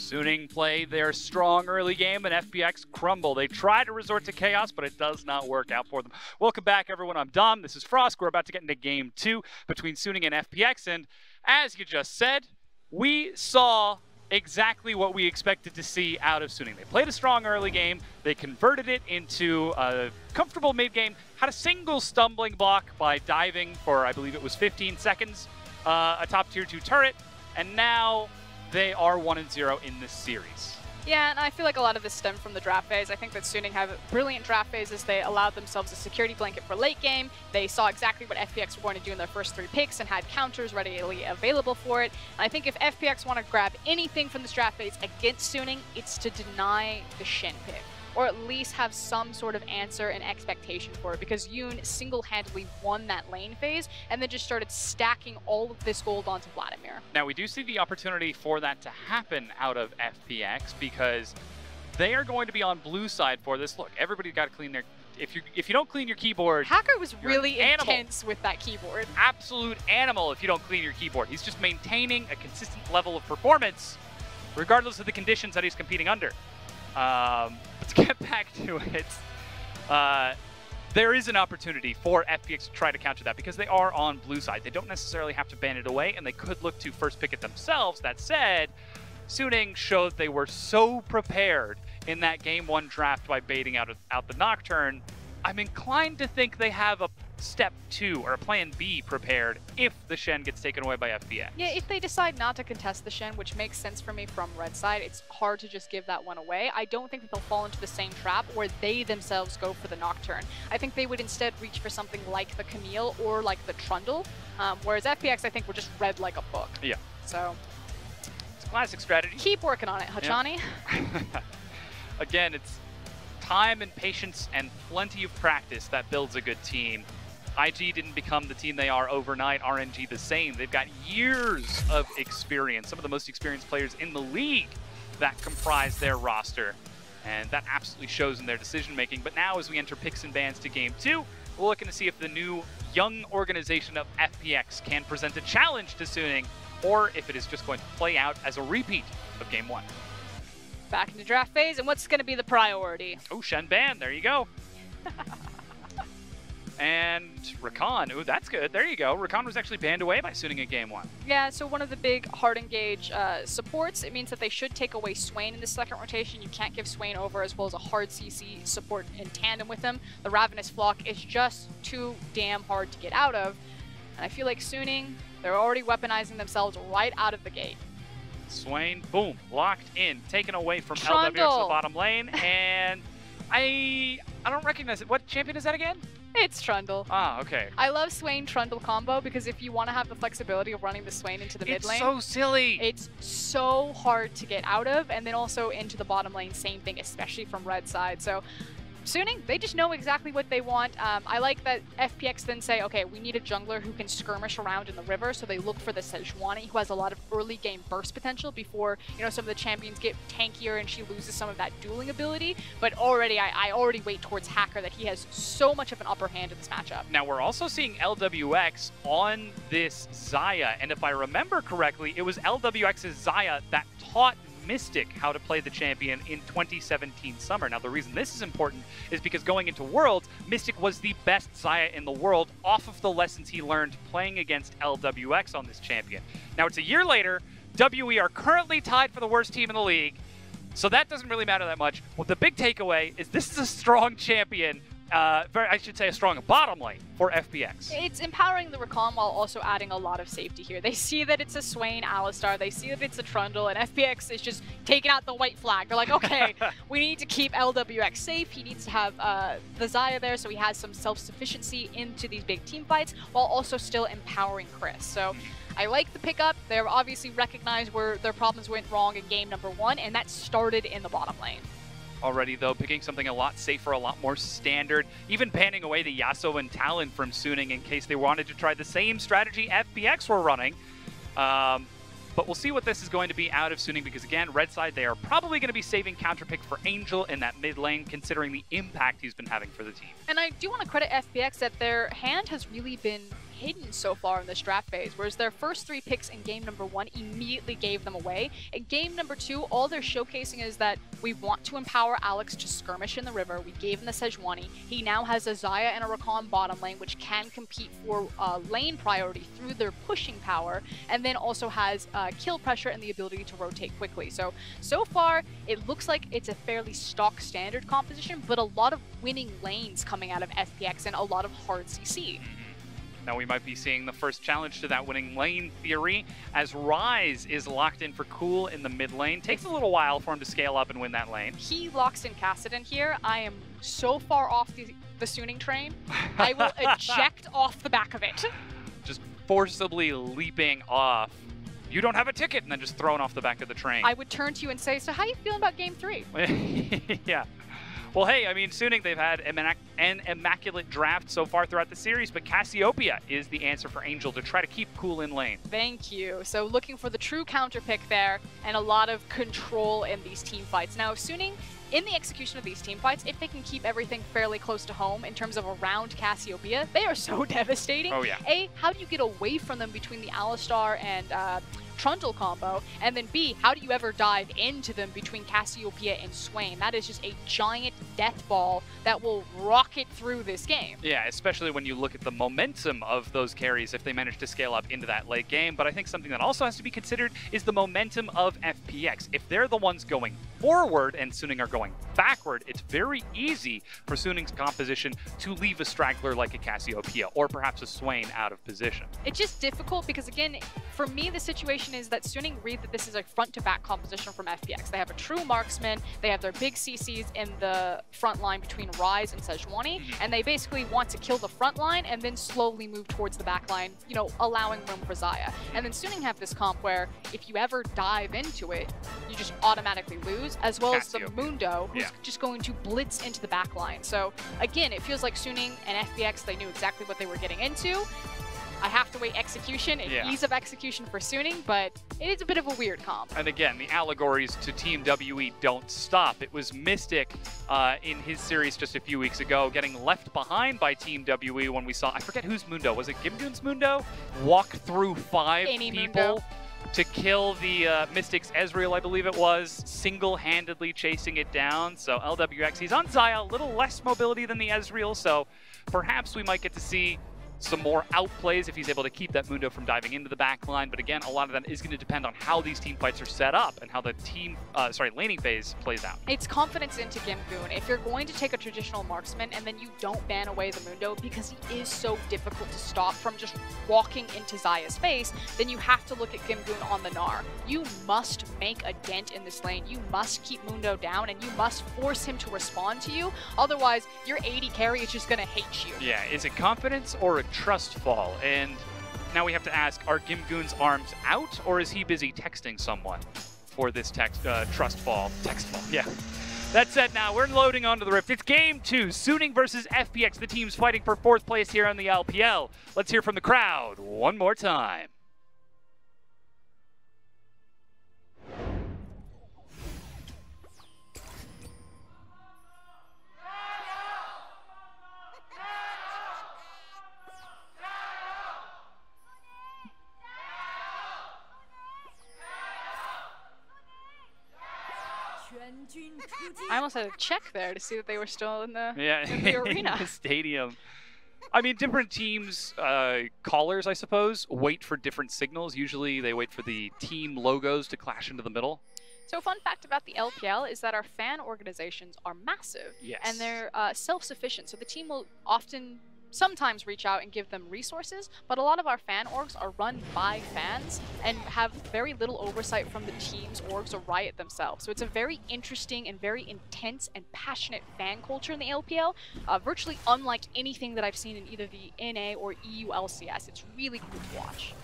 Suning play their strong early game and FPX crumble. They try to resort to chaos, but it does not work out for them. Welcome back, everyone. I'm Dom. This is Frost. We're about to get into Game 2 between Suning and FPX. And as you just said, we saw exactly what we expected to see out of Suning. They played a strong early game. They converted it into a comfortable mid-game, had a single stumbling block by diving for, I believe it was 15 seconds, a top tier 2 turret, and now they are 1-0 in this series. Yeah, and I feel like a lot of this stemmed from the draft phase. I think that Suning have brilliant draft phases. They allowed themselves a security blanket for late game. They saw exactly what FPX were going to do in their first 3 picks and had counters readily available for it. And I think if FPX want to grab anything from this draft phase against Suning, it's to deny the Shen pick, or at least have some sort of answer and expectation for it, because Yoon single-handedly won that lane phase and then just started stacking all of this gold onto Vladimir. Now, we do see the opportunity for that to happen out of FPX because they are going to be on blue side for this. Look, everybody's got to clean their... If you don't clean your keyboard... FLICKR was really intense with that keyboard. Absolute animal if you don't clean your keyboard. He's just maintaining a consistent level of performance regardless of the conditions that he's competing under. Let's get back to it. There is an opportunity for FPX to try to counter that because they are on blue side. They don't necessarily have to ban it away, and they could look to first pick it themselves. That said, Suning showed they were so prepared in that Game 1 draft by baiting out the Nocturne. I'm inclined to think they have a step 2 or a plan B prepared if the Shen gets taken away by FPX. Yeah, if they decide not to contest the Shen, which makes sense for me from red side, it's hard to just give that one away. I don't think that they'll fall into the same trap where they themselves go for the Nocturne. I think they would instead reach for something like the Camille or like the Trundle, whereas FPX I think will just read like a book. Yeah. So it's a classic strategy. Keep working on it, Hachani. Yeah. Again, it's time and patience and plenty of practice that builds a good team. IG didn't become the team they are overnight, RNG the same. They've got years of experience, some of the most experienced players in the league that comprise their roster. And that absolutely shows in their decision making. But now as we enter picks and bans to Game 2, we're looking to see if the new young organization of FPX can present a challenge to Suning, or if it is just going to play out as a repeat of Game 1. Back into draft phase, and what's going to be the priority? Oh, Shen ban, there you go. And Rakan, ooh, that's good. There you go. Rakan was actually banned away by Suning in Game 1. Yeah, so one of the big hard engage supports, it means that they should take away Swain in the second rotation. You can't give Swain over as well as a hard CC support in tandem with him. The Ravenous Flock is just too damn hard to get out of. And I feel like Suning, they're already weaponizing themselves right out of the gate. Swain, boom, locked in, taken away from Trundle. LWX to the bottom lane, and I don't recognize it. What champion is that again? It's Trundle. Ah, okay. I love Swain-Trundle combo because if you want to have the flexibility of running the Swain into the mid lane, it's so silly. It's so hard to get out of, and then also into the bottom lane, same thing, especially from red side. So Suning, they just know exactly what they want. I like that FPX then say, okay, we need a jungler who can skirmish around in the river, so they look for the Sejuani, who has a lot of early game burst potential before, you know, some of the champions get tankier and she loses some of that dueling ability. But already, I already wait towards FLICKR that he has so much of an upper hand in this matchup. Now, we're also seeing LWX on this Xayah, and if I remember correctly, it was LWX's Xayah that taught Mystic how to play the champion in 2017 summer. Now, the reason this is important is because going into Worlds, Mystic was the best Xayah in the world off of the lessons he learned playing against LWX on this champion. Now, it's a year later. WE are currently tied for the worst team in the league, so that doesn't really matter that much. Well, the big takeaway is this is a strong champion. I should say a strong bottom lane for FPX. It's empowering the Rakan while also adding a lot of safety here. They see that it's a Swain Alistar, they see that it's a Trundle, and FPX is just taking out the white flag. They're like, okay, we need to keep LWX safe. He needs to have the Xayah there so he has some self-sufficiency into these big team fights while also still empowering Chris. So I like the pickup. They've obviously recognized where their problems went wrong in game number 1, and that started in the bottom lane. Already, though, picking something a lot safer, a lot more standard, even banning away the Yasuo and Talon from Suning in case they wanted to try the same strategy FPX were running. But we'll see what this is going to be out of Suning because, again, red side, they are probably going to be saving counterpick for Angel in that mid lane, considering the impact he's been having for the team. And I do want to credit FPX that their hand has really been hidden so far in this draft phase, whereas their first 3 picks in game number 1 immediately gave them away. In game number 2, all they're showcasing is that we want to empower Alex to skirmish in the river. We gave him the Sejuani. He now has a Xayah and a Rakan bottom lane, which can compete for lane priority through their pushing power, and then also has kill pressure and the ability to rotate quickly. So far, it looks like it's a fairly stock standard composition, but a lot of winning lanes coming out of FPX and a lot of hard CC. Now we might be seeing the first challenge to that winning lane theory as Rise is locked in for Cool in the mid lane. Takes a little while for him to scale up and win that lane. He locks in Kassadin here. I am so far off the Suning train, I will eject off the back of it. Just forcibly leaping off. You don't have a ticket, and then just thrown off the back of the train. I would turn to you and say, so how you feeling about game 3? Yeah. Well, hey, I mean, Suning, they've had an immaculate draft so far throughout the series, but Cassiopeia is the answer for Angel to try to keep Cool in lane. Thank you. So looking for the true counter pick there, and a lot of control in these team fights. Now, Suning, in the execution of these team fights, if they can keep everything fairly close to home in terms of around Cassiopeia, they are so devastating. Oh, yeah. A, how do you get away from them between the Alistar and Trundle combo? And then B, how do you ever dive into them between Cassiopeia and Swain? That is just a giant death ball that will rocket through this game. Yeah, especially when you look at the momentum of those carries if they manage to scale up into that late game. But I think something that also has to be considered is the momentum of FPX. If they're the ones going forward and Suning are going backward, it's very easy for Suning's composition to leave a straggler like a Cassiopeia or perhaps a Swain out of position. It's just difficult because, again, for me, the situation is that Suning read that this is a front-to-back composition from FPX. They have a true marksman, they have their big CCs in the front line between Rise and Sejuani, and they basically want to kill the front line and then slowly move towards the back line, you know, allowing room for Xayah. And then Suning have this comp where if you ever dive into it, you just automatically lose, as well as the Mundo, who's just going to blitz into the back line. So again, it feels like Suning and FPX, they knew exactly what they were getting into. I have to wait execution and ease of execution for Suning, but it is a bit of a weird comp. And again, the allegories to Team WE don't stop. It was Mystic in his series just a few weeks ago getting left behind by Team WE when we saw, I forget whose Mundo, was it Gimgoon's Mundo? Walk through 5 people Mundo to kill the Mystics Ezreal, I believe it was, single-handedly chasing it down. So LWX, he's on Xayah, a little less mobility than the Ezreal, so perhaps we might get to see some more outplays if he's able to keep that Mundo from diving into the back line. But again, a lot of that is going to depend on how these team fights are set up and how the team, laning phase plays out. It's confidence into Gimgoon. If you're going to take a traditional marksman and then you don't ban away the Mundo because he is so difficult to stop from just walking into Xayah's face, then you have to look at Gimgoon on the Gnar. You must make a dent in this lane. You must keep Mundo down and you must force him to respond to you. Otherwise, your AD carry is just going to hate you. Yeah, is it confidence or a trust fall? And now we have to ask, are Gimgoon's arms out, or is he busy texting someone for this trust fall? Text fall, yeah. That said, now we're loading onto the Rift. It's game 2, Suning versus FPX. The team's fighting for 4th place here on the LPL. Let's hear from the crowd one more time. I almost had to check there to see that they were still in the, arena. In the stadium. I mean, different teams, callers, I suppose, wait for different signals. Usually they wait for the team logos to clash into the middle. So a fun fact about the LPL is that our fan organizations are massive. Yes. And they're self-sufficient. So the team will sometimes reach out and give them resources, but a lot of our fan orgs are run by fans and have very little oversight from the team's orgs or Riot themselves. So it's a very interesting and very intense and passionate fan culture in the LPL, virtually unlike anything that I've seen in either the NA or EU LCS. It's really cool to watch.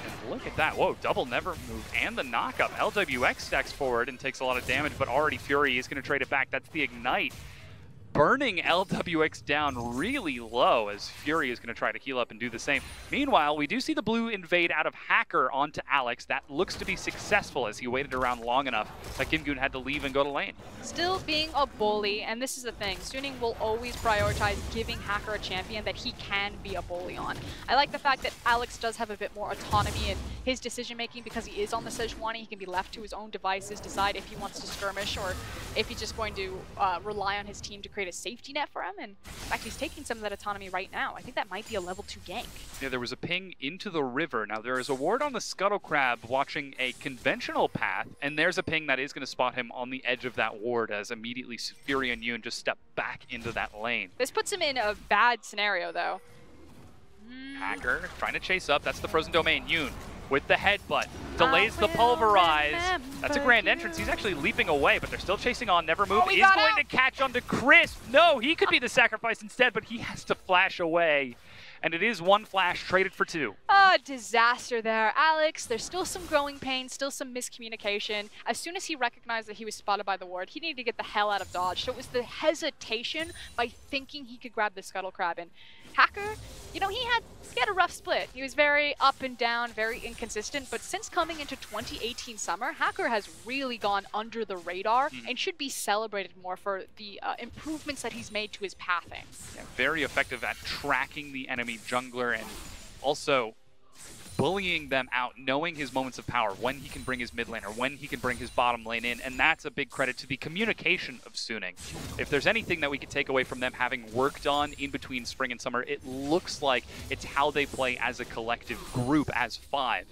And look at that. Whoa, double never move and the knockup. LWX stacks forward and takes a lot of damage, but already Fury is going to trade it back. That's the Ignite. burning LWX down really low as Fury is going to try to heal up and do the same. Meanwhile, we do see the blue invade out of Hacker onto Alex. That looks to be successful as he waited around long enough that Gimgoon had to leave and go to lane. Still being a bully, and this is the thing, Suning will always prioritize giving Hacker a champion that he can be a bully on. I like the fact that Alex does have a bit more autonomy in his decision-making because he is on the Sejuani. He can be left to his own devices, decide if he wants to skirmish or if he's just going to rely on his team to create a safety net for him. And in fact, he's taking some of that autonomy right now. I think that might be a level 2 gank. Yeah, there was a ping into the river. Now, there is a ward on the Scuttle Crab watching a conventional path, and there's a ping that is going to spot him on the edge of that ward as immediately Fury and Yoon just step back into that lane. This puts him in a bad scenario, though. Hacker trying to chase up. That's the frozen domain. Yoon with the headbutt. Delays the pulverize. That's a grand entrance. He's actually leaping away, but they're still chasing on. Never move. Is going to catch onto Crisp. No, he could be the sacrifice instead, but he has to flash away. And it is one flash traded for 2. Oh, disaster there. Alex, there's still some growing pains, still some miscommunication. As soon as he recognized that he was spotted by the ward, he needed to get the hell out of dodge. So it was the hesitation by thinking he could grab the Scuttle Crab. And Hacker, you know, he had a rough split. He was very up and down, very inconsistent, but since coming into 2018 summer, Hacker has really gone under the radar and should be celebrated more for the improvements that he's made to his pathing. Yeah, very effective at tracking the enemy jungler and also bullying them out, knowing his moments of power, when he can bring his mid lane or when he can bring his bottom lane in, and that's a big credit to the communication of Suning. If there's anything that we could take away from them having worked on in between spring and summer, it looks like it's how they play as a collective group, as 5,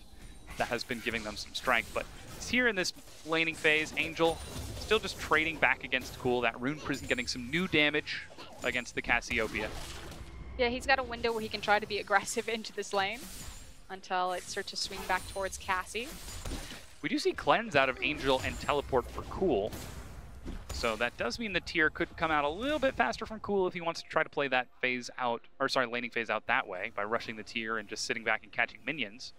that has been giving them some strength. But it's here in this laning phase, Angel still just trading back against Cool, that Rune Prison getting some new damage against the Cassiopeia. Yeah, he's got a window where he can try to be aggressive into this lane until it starts to swing back towards Cassie. We do see cleanse out of Angel and teleport for Cool. So that does mean the tier could come out a little bit faster from Cool if he wants to try to play that phase out, or sorry, laning phase out that way by rushing the tier and just sitting back and catching minions.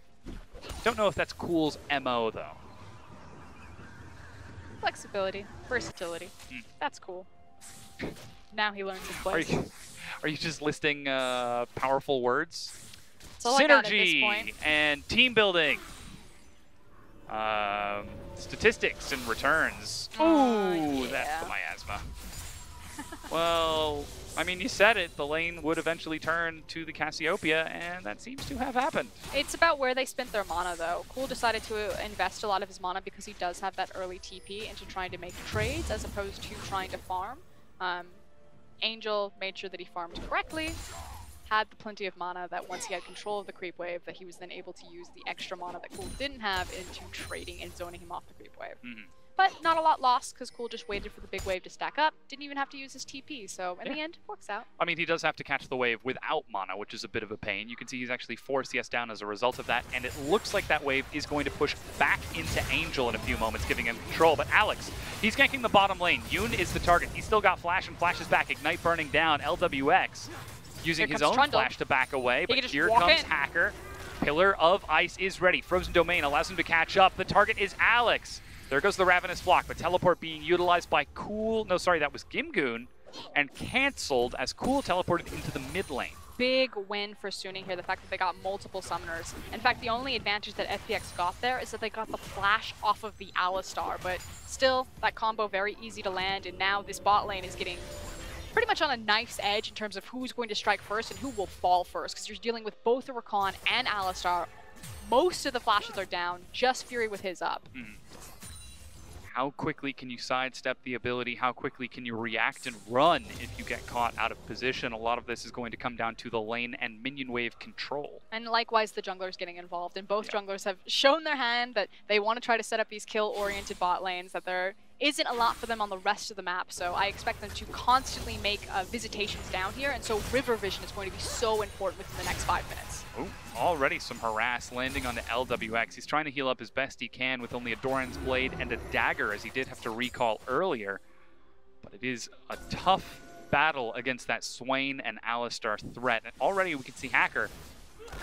Don't know if that's Cool's MO though. Flexibility, versatility. That's cool. Now he learns his place. Are you just listing powerful words? Synergy and team building. Statistics and returns. Ooh, yeah. That's the miasma. Well, I mean, you said it. The lane would eventually turn to the Cassiopeia, and that seems to have happened. It's about where they spent their mana, though. Cool decided to invest a lot of his mana because he does have that early TP into trying to make trades as opposed to trying to farm. Angel made sure that he farmed correctly, had the plenty of mana that once he had control of the creep wave, that he was then able to use the extra mana that Cool didn't have into trading and zoning him off the creep wave. But not a lot lost because Cool just waited for the big wave to stack up, didn't even have to use his TP, so in the end, works out. I mean, he does have to catch the wave without mana, which is a bit of a pain. You can see he's actually 4 CS down as a result of that, and it looks like that wave is going to push back into Angel in a few moments, giving him control. But Alex, he's ganking the bottom lane. Yoon is the target. He's still got flash and flashes back. Ignite burning down. LWX using his own flash to back away, but here comes Hacker. Pillar of Ice is ready. Frozen Domain allows him to catch up. The target is Alex. There goes the Ravenous Flock, but teleport being utilized by Cool. No, sorry, that was Gimgoon, and canceled as Cool teleported into the mid lane. Big win for Suning here, the fact that they got multiple summoners. In fact, the only advantage that FPX got there is that they got the flash off of the Alistar, but still, that combo very easy to land, and now this bot lane is getting pretty much on a knife's edge in terms of who's going to strike first and who will fall first, because you're dealing with both the Rakan and Alistar. Most of the flashes are down, just Fury with his up. How quickly can you sidestep the ability? How quickly can you react and run if you get caught out of position? A lot of this is going to come down to the lane and minion wave control. And likewise, the junglers getting involved. And both junglers have shown their hand that they want to try to set up these kill-oriented bot lanes, that there isn't a lot for them on the rest of the map. So I expect them to constantly make visitations down here. And so river vision is going to be so important within the next 5 minutes. Ooh, already some harass landing on the LWX. He's trying to heal up as best he can with only a Doran's Blade and a dagger, as he did have to recall earlier. But it is a tough battle against that Swain and Alistar threat. And already we can see Hacker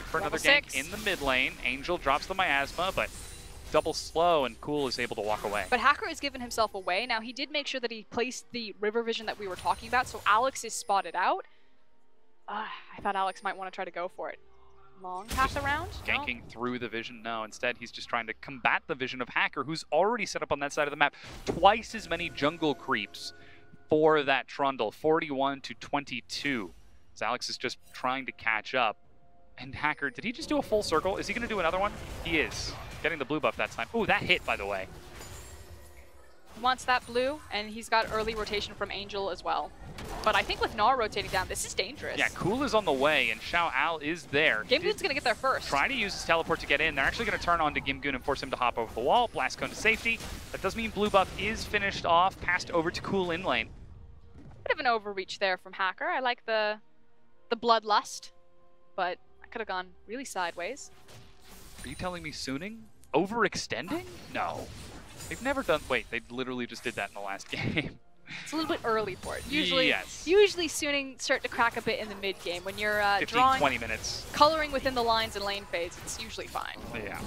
for another gank in the mid lane. Angel drops the miasma, but double slow, and Cool is able to walk away. But Hacker has given himself away. Now, he did make sure that he placed the river vision that we were talking about, so Alex is spotted out. I thought Alex might want to try to go for it. Long path around? Ganking through the vision? No, instead he's just trying to combat the vision of Hacker, who's already set up on that side of the map. Twice as many jungle creeps for that Trundle, 41 to 22. So Alex is just trying to catch up. And Hacker, did he just do a full circle? Is he going to do another one? He is. Getting the blue buff that time. Ooh, that hit, by the way. He wants that blue, and he's got early rotation from Angel as well. But I think with Gnar rotating down, this is dangerous. Yeah, Cool is on the way, and Xiao Al is there. Gimgoon's going to get there first. Trying to use his teleport to get in. They're actually going to turn on to Gimgoon and force him to hop over the wall. Blast cone to safety. That does mean blue buff is finished off, passed over to Cool in lane. Bit of an overreach there from Hacker. I like the bloodlust, but I could have gone really sideways. Are you telling me Suning? Overextending? No. They've never done... Wait, they literally just did that in the last game. It's a little bit early for it. Usually, yes. Usually Suning start to crack a bit in the mid game. When you're 15, drawing, 20 minutes. Coloring within the lines and lane phase, it's usually fine. Yeah.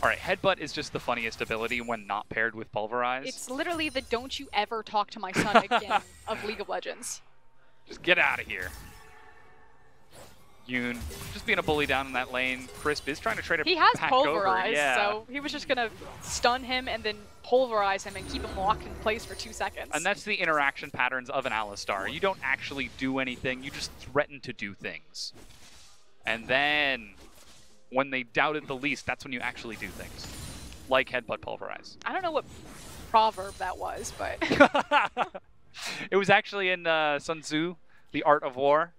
All right, Headbutt is just the funniest ability when not paired with Pulverize. It's literally the don't you ever talk to my son again of League of Legends. Just get out of here. Yoon just being a bully down in that lane. Crisp is trying to trade it back over. He has Pulverize, yeah. so he was just going to stun him and then Pulverize him and keep him locked in place for 2 seconds. And that's the interaction patterns of an Alistar. You don't actually do anything, you just threaten to do things. And then, when they doubted the least, that's when you actually do things. Like Headbutt Pulverize. I don't know what proverb that was, but... It was actually in Sun Tzu, The Art of War.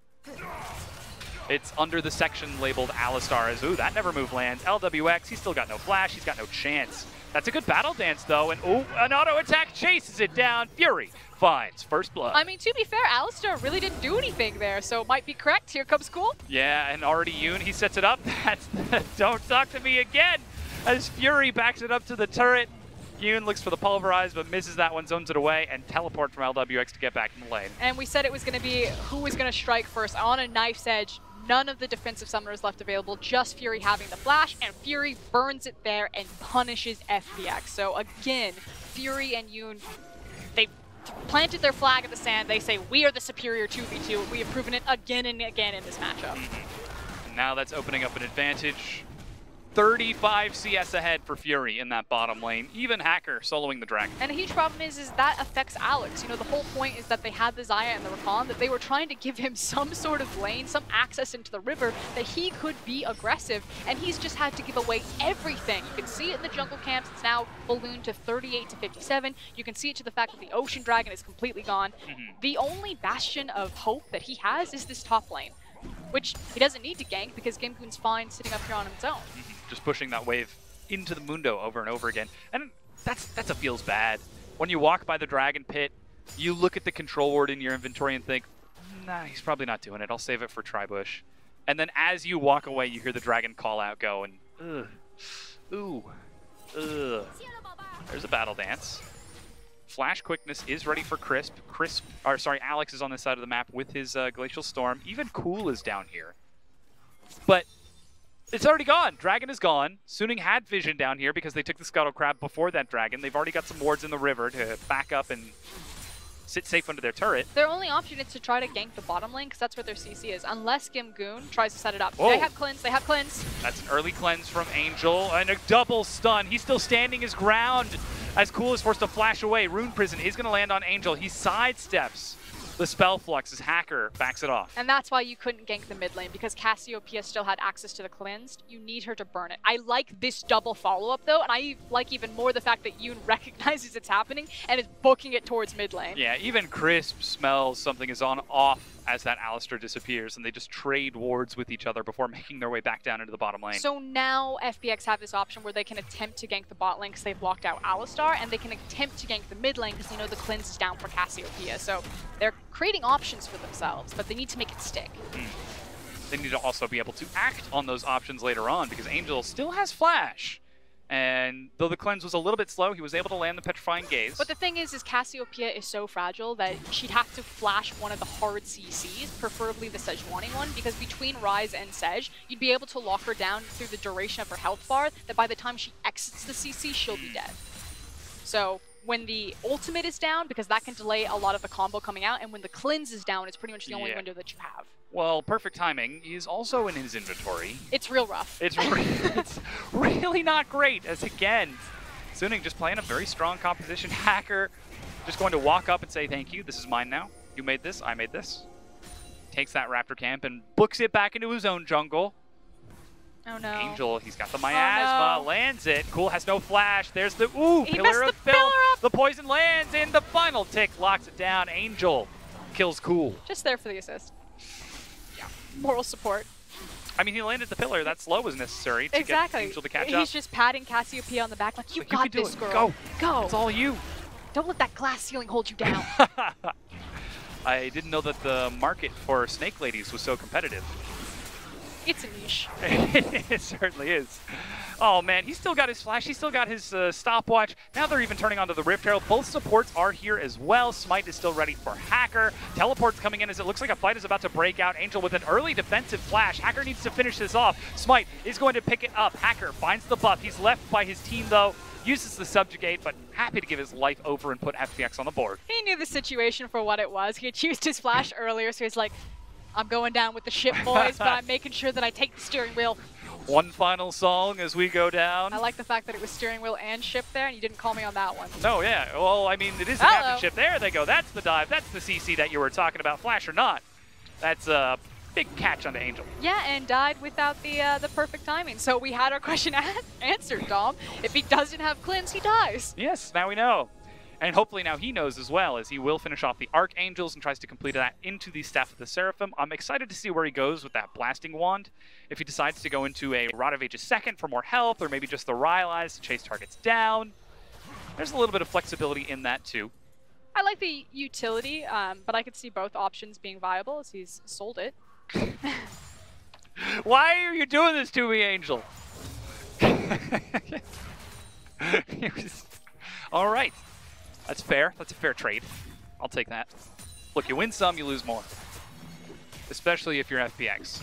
It's under the section labeled Alistar as, ooh, that never move lands. LWX, he's still got no flash, he's got no chance. That's a good battle dance, though, and ooh, an auto attack chases it down. Fury finds first blood. I mean, to be fair, Alistar really didn't do anything there, so it might be correct. Here comes Cool. Yeah, and already Yoon, he sets it up. That's the, don't talk to me again, as Fury backs it up to the turret. Yoon looks for the Pulverize, but misses that one, zones it away, and teleport from LWX to get back in the lane. And we said it was going to be who was going to strike first on a knife's edge. None of the defensive summoners left available, just Fury having the flash, and Fury burns it there and punishes FPX. So again, Fury and Yoon, they planted their flag in the sand. They say, we are the superior 2v2. We have proven it again and again in this matchup. And now that's opening up an advantage. 35 CS ahead for Fury in that bottom lane. Even Hacker soloing the Dragon. And a huge problem is that affects Alex. You know, the whole point is that they had the Xayah and the Rakan, that they were trying to give him some sort of lane, some access into the river, that he could be aggressive, and he's just had to give away everything. You can see it in the jungle camps. It's now ballooned to 38 to 57. You can see it to the fact that the Ocean Dragon is completely gone. The only bastion of hope that he has is this top lane, which he doesn't need to gank because Gimgoon's fine sitting up here on its own. Just pushing that wave into the Mundo over and over again. And that's a feels bad. When you walk by the Dragon Pit, you look at the control ward in your inventory and think, nah, he's probably not doing it. I'll save it for Tribush. And then as you walk away, you hear the Dragon call out go, and ooh, there's a battle dance. Flash quickness is ready for Crisp. Alex is on this side of the map with his Glacial Storm. Even Cool is down here. But it's already gone. Dragon is gone. Suning had vision down here because they took the Scuttle Crab before that Dragon. They've already got some wards in the river to back up and sit safe under their turret. Their only option is to try to gank the bottom lane because that's where their CC is, unless Gimgoon tries to set it up. Whoa. They have cleanse, they have cleanse. That's an early cleanse from Angel, and a double stun. He's still standing his ground as Cool is forced to flash away. Rune Prison is going to land on Angel. He sidesteps the Spell Flux as Hacker backs it off. And that's why you couldn't gank the mid lane, because Cassiopeia still had access to the cleansed. You need her to burn it. I like this double follow-up, though, and I like even more the fact that Yoon recognizes it's happening and is booking it towards mid lane. Yeah, even Crisp smells something is on off as that Alistar disappears, and they just trade wards with each other before making their way back down into the bottom lane. So now FPX have this option where they can attempt to gank the bot lane because they've blocked out Alistar, and they can attempt to gank the mid lane because they know the cleanse is down for Cassiopeia. So they're creating options for themselves, but they need to make it stick. They need to also be able to act on those options later on because Angel still has Flash. And though the cleanse was a little bit slow, he was able to land the Petrifying Gaze. But the thing is Cassiopeia is so fragile that she'd have to flash one of the hard CCs, preferably the Sejuani one, because between Ryze and Sej, you'd be able to lock her down through the duration of her health bar, that by the time she exits the CC, she'll be dead. So when the ultimate is down, because that can delay a lot of the combo coming out, and when the cleanse is down, it's pretty much the only window that you have. Well, perfect timing is also in his inventory. It's real rough. It's really not great, as again, Suning just playing a very strong composition. FLICKR just going to walk up and say, thank you, this is mine now. You made this, I made this. Takes that Raptor camp and books it back into his own jungle. Oh no. Angel, he's got the miasma, lands it. Cool, has no flash. There's the, pillar of pillar filth. up. The poison lands in the final tick, locks it down. Angel kills Cool. Just there for the assist. Moral support. I mean, he landed the pillar. That slow was necessary to get Angel to catch up. He's just patting Cassiopeia on the back like, you got this, girl. Go. Go. It's all you. Don't let that glass ceiling hold you down. I didn't know that the market for snake ladies was so competitive. It's a niche. It certainly is. Oh man, he's still got his flash, he's still got his stopwatch. Now they're even turning onto the Rift Herald. Both supports are here as well. Smite is still ready for FLICKR. Teleport's coming in as it looks like a fight is about to break out. Angel with an early defensive flash. FLICKR needs to finish this off. Smite is going to pick it up. FLICKR finds the buff. He's left by his team though. Uses the subjugate, but happy to give his life over and put FPX on the board. He knew the situation for what it was. He had used his flash earlier, so he's like, I'm going down with the ship, boys, but I'm making sure that I take the steering wheel. One final song as we go down. I like the fact that it was steering wheel and ship there, and you didn't call me on that one. No, yeah. Well, I mean, it is the captain ship. There they go. That's the dive. That's the CC that you were talking about, flash or not. That's a big catch onto Angel. Yeah, and died without the perfect timing. So we had our question answered, Dom. If he doesn't have cleanse, he dies. Yes, now we know. And hopefully now he knows as well, as he will finish off the Archangels and tries to complete that into the Staff of the Seraphim. I'm excited to see where he goes with that Blasting Wand. If he decides to go into a Rod of Ages second for more health, or maybe just the Rylai's to chase targets down. There's a little bit of flexibility in that too. I like the utility, but I could see both options being viable as he's sold it. Why are you doing this to me, Angel? All right. That's fair. That's a fair trade. I'll take that. Look, you win some, you lose more. Especially if you're FPX.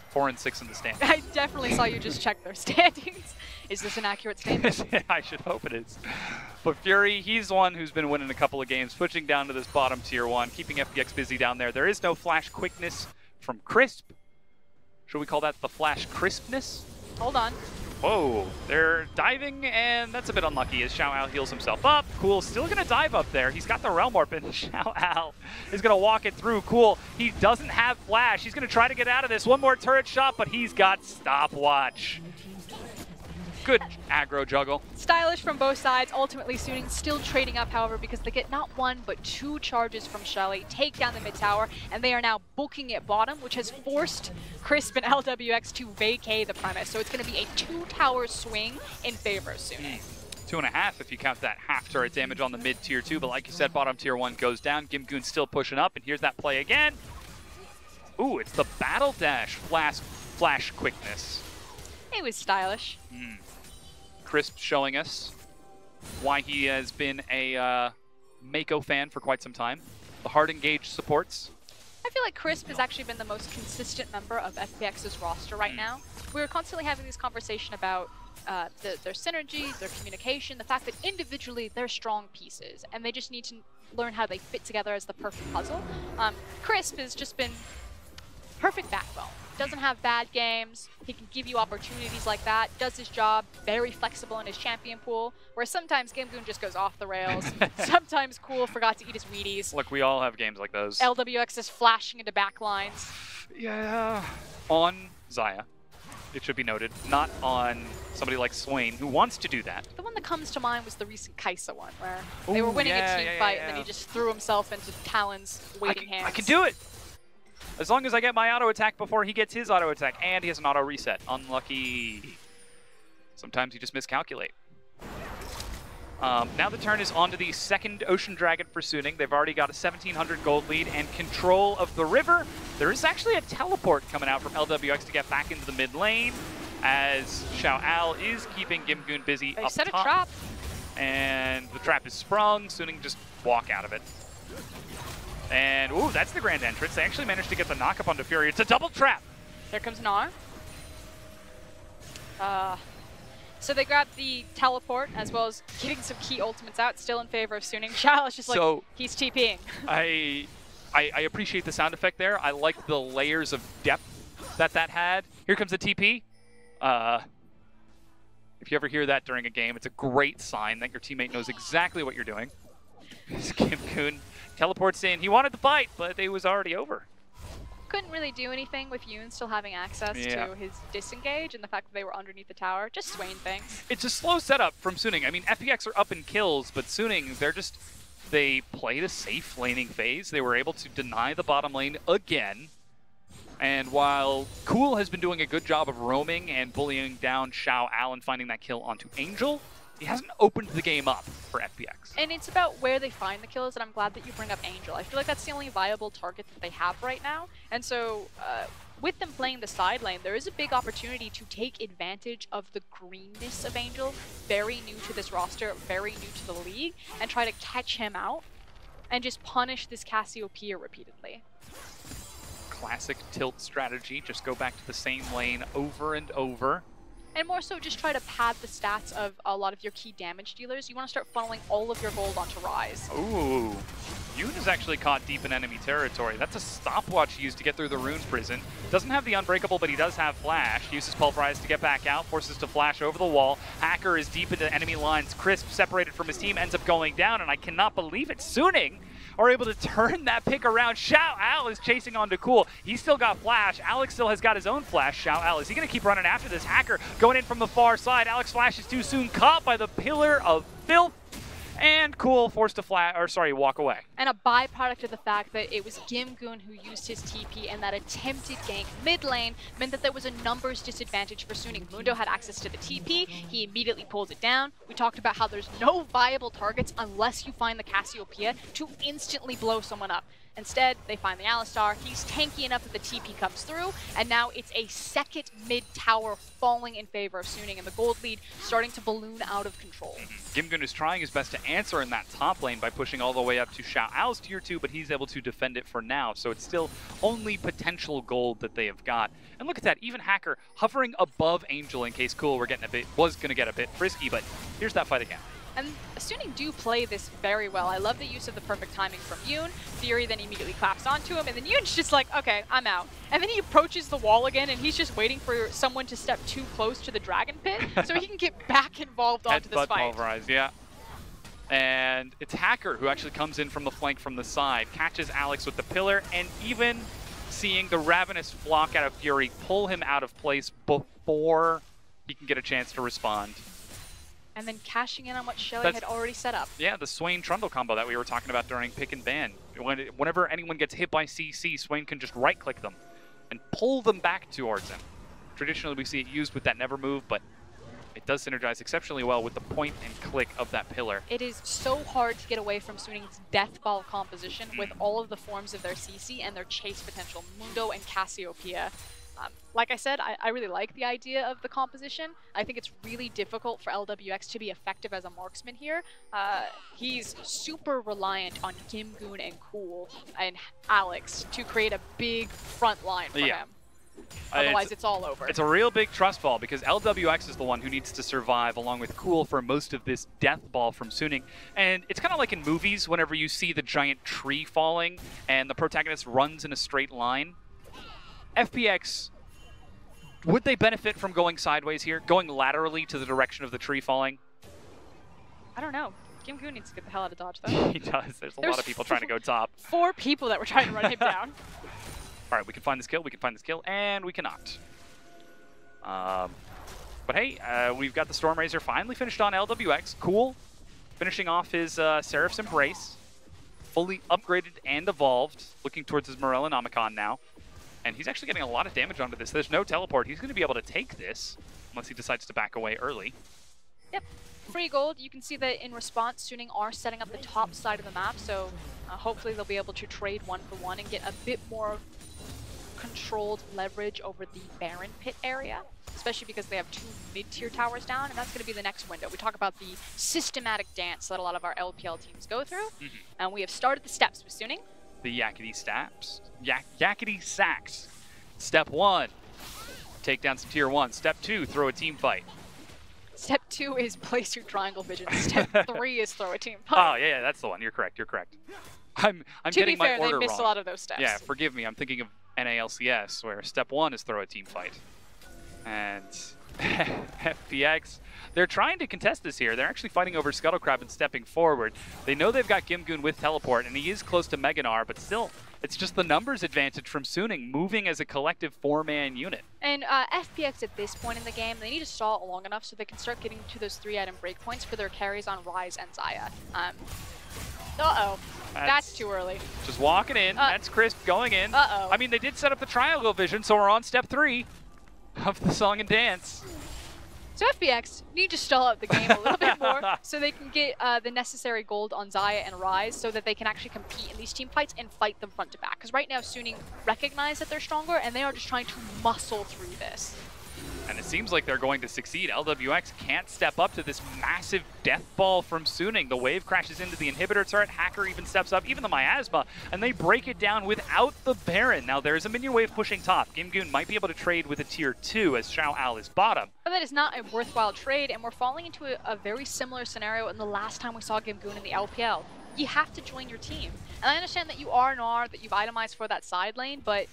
4 and 6 in the standings. I definitely saw you just check their standings. Is this an accurate statement? I should hope it is. But Fury, he's the one who's been winning a couple of games, pushing down to this bottom tier 1, keeping FPX busy down there. There is no flash quickness from Crisp. Should we call that the flash crispness? Hold on. Whoa, they're diving, and that's a bit unlucky as Xiao heals himself up. Cool, still gonna dive up there. He's got the Realm Warp, and Xiao is gonna walk it through. Cool, he doesn't have flash. He's gonna try to get out of this. One more turret shot, but he's got stopwatch. Good aggro juggle. Stylish from both sides. Ultimately, Suning still trading up, however, because they get not one, but 2 charges from Shelly, take down the mid tower, and they are now booking it bottom, which has forced Crisp and LWX to vacate the premise. So it's going to be a 2-tower swing in favor of Suning. 2.5 if you count that half turret damage on the mid tier 2, but like you said, bottom tier 1 goes down. Gimgoon's still pushing up, and here's that play again. Ooh, it's the Battle Dash flash quickness. It was stylish. Crisp showing us why he has been a Mako fan for quite some time. The hard engaged supports. I feel like Crisp has actually been the most consistent member of FPX's roster right now. We were constantly having this conversation about their synergy, their communication, the fact that individually they're strong pieces, and they just need to learn how they fit together as the perfect puzzle. Crisp has just been perfect backbone. Doesn't have bad games. He can give you opportunities like that. Does his job. Very flexible in his champion pool. Where sometimes Gimgoon just goes off the rails. Sometimes Cool forgot to eat his Wheaties. Look, we all have games like those. LWX is flashing into backlines. Yeah. On Xayah, it should be noted. Not on somebody like Swain, who wants to do that. The one that comes to mind was the recent Kaisa one, where they were winning a team fight, and then he just threw himself into Talon's waiting hands. I can do it! As long as I get my auto attack before he gets his auto attack, and he has an auto reset. Unlucky. Sometimes you just miscalculate. Now the turn is on to the second Ocean Dragon for Suning. They've already got a 1,700 gold lead and control of the river. There is actually a teleport coming out from LWX to get back into the mid lane. as Xiao Al is keeping Gimgoon busy They up set top. a trap. And the trap is sprung. Suning just walk out of it. And, ooh, that's the grand entrance. They actually managed to get the knock-up onto Fury. It's a double trap. There comes Gnar. So they grab the teleport as well as getting some key ultimates out, still in favor of Suning. Xiao is just like, he's TPing. I appreciate the sound effect there. I like the layers of depth that had. Here comes the TP. If you ever hear that during a game, it's a great sign that your teammate knows exactly what you're doing. Gimgoon teleports in. He wanted the fight, but it was already over. Couldn't really do anything with Yoon still having access to his disengage and the fact that they were underneath the tower. Just Swain things. It's a slow setup from Suning. I mean, FPX are up in kills, but Suning, they played a safe laning phase. They were able to deny the bottom lane again. And while Cool has been doing a good job of roaming and bullying down Xiao Al and finding that kill onto Angel, he hasn't opened the game up for FPX. And it's about where they find the kills, and I'm glad that you bring up Angel. I feel like that's the only viable target that they have right now. And so with them playing the side lane, there is a big opportunity to take advantage of the greenness of Angel, very new to this roster, very new to the league, and try to catch him out and just punish this Cassiopeia repeatedly. Classic tilt strategy, just go back to the same lane over and over. And more so just try to pad the stats of a lot of your key damage dealers. You want to start funneling all of your gold onto Rise. Ooh. Yoon is actually caught deep in enemy territory. That's a stopwatch used to get through the rune prison. Doesn't have the Unbreakable, but he does have Flash. Uses Pulverize to get back out, forces to flash over the wall. Hacker is deep into enemy lines. Crisp, separated from his team, ends up going down, and I cannot believe it. Suning are able to turn that pick around. Xiao Al is chasing onto Cool. He's still got Flash. Alex still has got his own Flash. Xiao Al, is he going to keep running after this? Hacker going in from the far side. Alex flashes too soon, caught by the Pillar of Filth. And Cool forced to walk away. And a byproduct of the fact that it was Gimgoon who used his TP and that attempted gank mid lane meant that there was a numbers disadvantage for Suning. Mundo had access to the TP, he immediately pulls it down. We talked about how there's no viable targets unless you find the Cassiopeia to instantly blow someone up. Instead, they find the Alistar. He's tanky enough that the TP comes through, and now it's a second mid-tower falling in favor of Suning, and the gold lead starting to balloon out of control. Gimgoon is trying his best to answer in that top lane by pushing all the way up to Xiao Al's tier 2, but he's able to defend it for now, so it's still only potential gold that they have got. And look at that, even Hacker hovering above Angel in case Cool was going to get a bit frisky, but here's that fight again. And Suning do play this very well. I love the use of the perfect timing from Yoon. Fury then immediately claps onto him, and then Yoon's just like, okay, I'm out. And then he approaches the wall again, and he's just waiting for someone to step too close to the Dragon Pit so he can get back involved onto this fight. Pulverize, yeah. And it's Hacker who actually comes in from the flank from the side, catches Alex with the Pillar, and even seeing the Ravenous Flock out of Fury pull him out of place before he can get a chance to respond. And then cashing in on what Shelly had already set up. Yeah, the Swain Trundle combo that we were talking about during pick and ban. Whenever anyone gets hit by CC, Swain can just right-click them and pull them back towards him. Traditionally, we see it used with that never move, but it does synergize exceptionally well with the point and click of that pillar. It is so hard to get away from Suning's death ball composition with all of the forms of their CC and their chase potential, Mundo and Cassiopeia. Like I said, I really like the idea of the composition. I think it's really difficult for LWX to be effective as a marksman here. He's super reliant on Gimgoon and Cool and Alex to create a big front line for him. Otherwise, it's all over. It's a real big trust fall because LWX is the one who needs to survive along with Cool for most of this death ball from Suning. And it's kind of like in movies whenever you see the giant tree falling and the protagonist runs in a straight line. FPX, would they benefit from going sideways here? Going laterally to the direction of the tree falling? I don't know. Gimgoon needs to get the hell out of Dodge, though. He does. There's a lot of people trying to go top. 4 people that were trying to run him down. All right, we can find this kill, and we cannot. But hey, we've got the Stormrazor finally finished on LWX. Cool. Finishing off his Seraph's Embrace. Fully upgraded and evolved. Looking towards his Morellonomicon now. And he's actually getting a lot of damage onto this. There's no teleport. He's going to be able to take this, unless he decides to back away early. Yep. Free gold. You can see that in response, Suning are setting up the top side of the map, so hopefully they'll be able to trade 1-for-1 and get a bit more controlled leverage over the Baron Pit area. especially because they have 2 mid-tier towers down, and that's going to be the next window. We talk about the systematic dance that a lot of our LPL teams go through, and we have started the steps with Suning. The yakety steps. Yakety sacks. Step 1, take down some tier 1. Step 2, throw a team fight. Step 2 is place your triangle vision. Step 3 is throw a team fight. Oh, yeah, that's the one. You're correct. You're correct. I'm getting my order wrong. To be fair, they missed a lot of those steps. Yeah, forgive me. I'm thinking of NALCS, where step 1 is throw a team fight. And FPX, they're trying to contest this here. They're actually fighting over Scuttlecrab and stepping forward. They know they've got Gimgoon with teleport, and he is close to Meganar, but still, it's just the numbers advantage from Suning, moving as a collective 4-man unit. And FPX at this point in the game, they need to stall long enough so they can start getting to those 3-item breakpoints for their carries on Ryze and Xayah. Uh-oh. That's too early. Just walking in. That's Crisp going in. Uh-oh. I mean, they did set up the triangle vision, so we're on step 3 of the song and dance. So FPX need to stall out the game a little bit more so they can get the necessary gold on Xayah and Ryze so that they can actually compete in these team fights and fight them front to back. Because right now, Suning recognize that they're stronger, and they are just trying to muscle through this. And it seems like they're going to succeed. LWX can't step up to this massive death ball from Suning. The wave crashes into the inhibitor turret. Hacker even steps up, even the miasma, and they break it down without the Baron. Now there's a minion wave pushing top. Gimgoon might be able to trade with a tier 2 as Xiao Al is bottom. But that is not a worthwhile trade, and we're falling into a very similar scenario in the last time we saw Gimgoon in the LPL. You have to join your team. And I understand that you are Gnar, that you've itemized for that side lane, but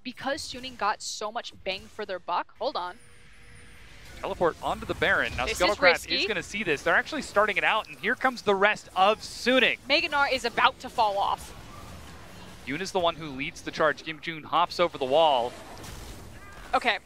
because Suning got so much bang for their buck, hold on. Teleport onto the Baron. Now Scuttlecrab is going to see this. They're actually starting it out, and here comes the rest of Suning. Meganar is about to fall off. Yoon is the one who leads the charge. Gimgoon hops over the wall. Okay.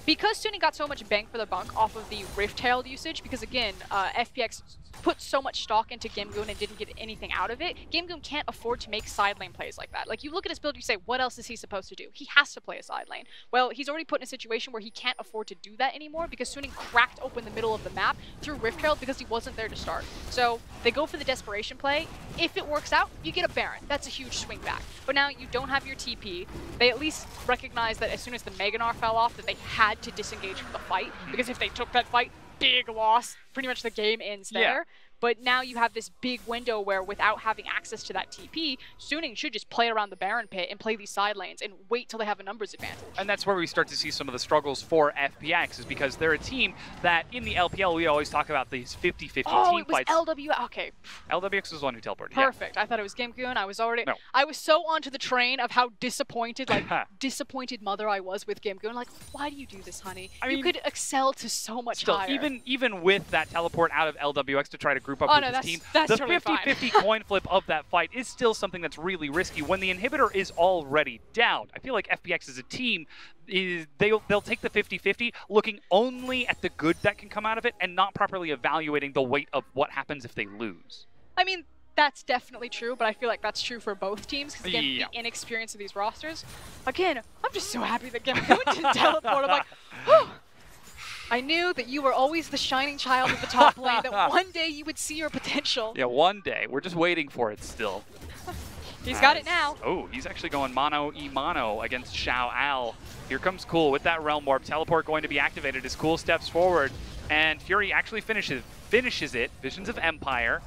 Because Suning got so much bang for the buck off of the Rift-tailed usage, because again, FPX put so much stock into Gimgoon and didn't get anything out of it, Gimgoon can't afford to make side lane plays like that. Like, you look at his build, you say, what else is he supposed to do? He has to play a side lane. Well, he's already put in a situation where he can't afford to do that anymore because Suning cracked open the middle of the map through Rift-tail because he wasn't there to start. So they go for the desperation play. If it works out, you get a Baron. That's a huge swing back. But now you don't have your TP. They at least recognize that as soon as the Meganar fell off, that they had to disengage from the fight, because if they took that fight, big loss. Pretty much the game ends there. Yeah. But now you have this big window where, without having access to that TP, Suning should just play around the Baron pit and play these side lanes and wait till they have a numbers advantage. And that's where we start to see some of the struggles for FPX, is because they're a team that, in the LPL, we always talk about these 50-50 team fights. Oh, it was LW. Okay. LWX was the one who teleported. Perfect. Yeah. I thought it was Gimgoon. I was already... No. I was so onto the train of how disappointed, like, disappointed mother I was with Gimgoon. Like, why do you do this, honey? I mean, you could excel to so much higher. Even with that teleport out of LWX to try to group up with this team, the 50-50 coin flip of that fight is still something that's really risky when the inhibitor is already down. I feel like FPX as a team, they'll take the 50-50 looking only at the good that can come out of it and not properly evaluating the weight of what happens if they lose. I mean, that's definitely true, but I feel like that's true for both teams, because again, the inexperience of these rosters. Again, I'm just so happy that Gimgoon didn't teleport. I'm like, whew. I knew that you were always the shining child of the top lane, that one day you would see your potential. Yeah, one day. We're just waiting for it still. He's got it now. Oh, he's actually going mono-e-mono against Xiao Al. Here comes Cool with that Realm Warp. Teleport going to be activated as Cool steps forward, and Fury actually finishes it. Visions of Empire.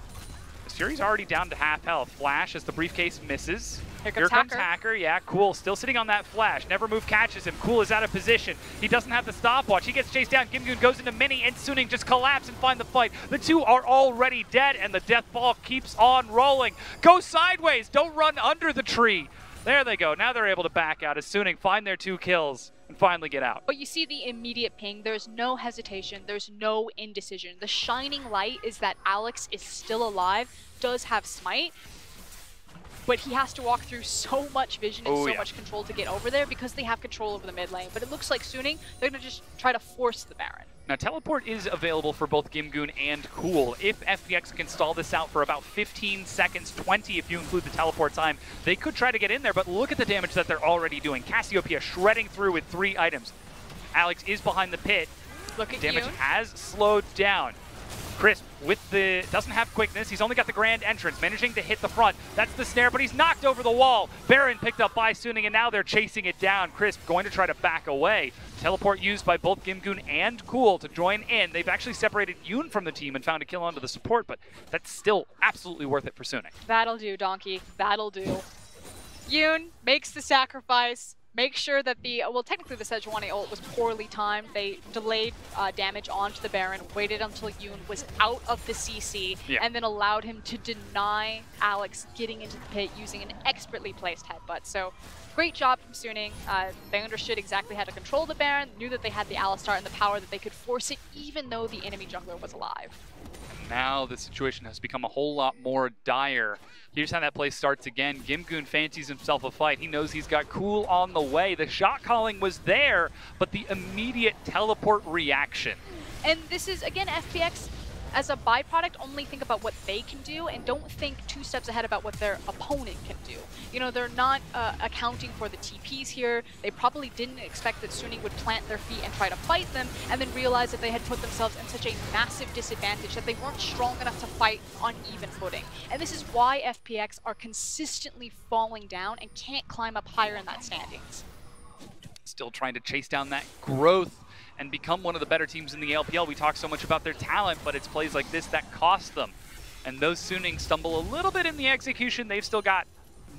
Fury's already down to half health. Flash as the briefcase misses. Here comes Hacker. Yeah, Cool still sitting on that flash. Never Move catches him. Cool is out of position. He doesn't have the stopwatch. He gets chased down. Gimgoon goes into mini, and Suning just collapse and find the fight. The two are already dead, and the death ball keeps on rolling. Go sideways. Don't run under the tree. There they go. Now they're able to back out as Suning find their 2 kills and finally get out. But you see the immediate ping. There's no hesitation. There's no indecision. The shining light is that Alex is still alive, does have smite, but he has to walk through so much vision and so much control to get over there because they have control over the mid lane. But it looks like Suning, they're going to just try to force the Baron. Now, teleport is available for both Gimgoon and Cool. If FPX can stall this out for about 15 seconds, 20 if you include the teleport time, they could try to get in there, but look at the damage that they're already doing. Cassiopeia shredding through with 3 items. Alex is behind the pit. Look at damage Yoon. has slowed down. Crisp with the, doesn't have quickness. He's only got the grand entrance, managing to hit the front. That's the snare, but he's knocked over the wall. Baron picked up by Suning, and now they're chasing it down. Crisp going to try to back away. Teleport used by both Gimgoon and Cool to join in. They've actually separated Yoon from the team and found a kill onto the support, but that's still absolutely worth it for Suning. That'll do, Donkey. That'll do. Yoon makes the sacrifice. Make sure that the, well, technically the Sejuani ult was poorly timed. They delayed damage onto the Baron, waited until Yoon was out of the CC, and then allowed him to deny Alex getting into the pit using an expertly placed headbutt. So great job from Suning. They understood exactly how to control the Baron, knew that they had the Alistar and the power that they could force it even though the enemy jungler was alive. Now the situation has become a whole lot more dire. Here's how that play starts again. Gimgoon fancies himself a fight. He knows he's got Cool on the way. The shot calling was there, but the immediate teleport reaction. And this is, again, FPX, as a byproduct, only think about what they can do and don't think 2 steps ahead about what their opponent can do. You know, they're not accounting for the TPs here. They probably didn't expect that Suning would plant their feet and try to fight them, and then realize that they had put themselves in such a massive disadvantage that they weren't strong enough to fight on even footing. And this is why FPX are consistently falling down and can't climb up higher in that standings. Still trying to chase down that growth and become one of the better teams in the LPL. We talk so much about their talent, but it's plays like this that cost them. And those Suning stumble a little bit in the execution. They've still got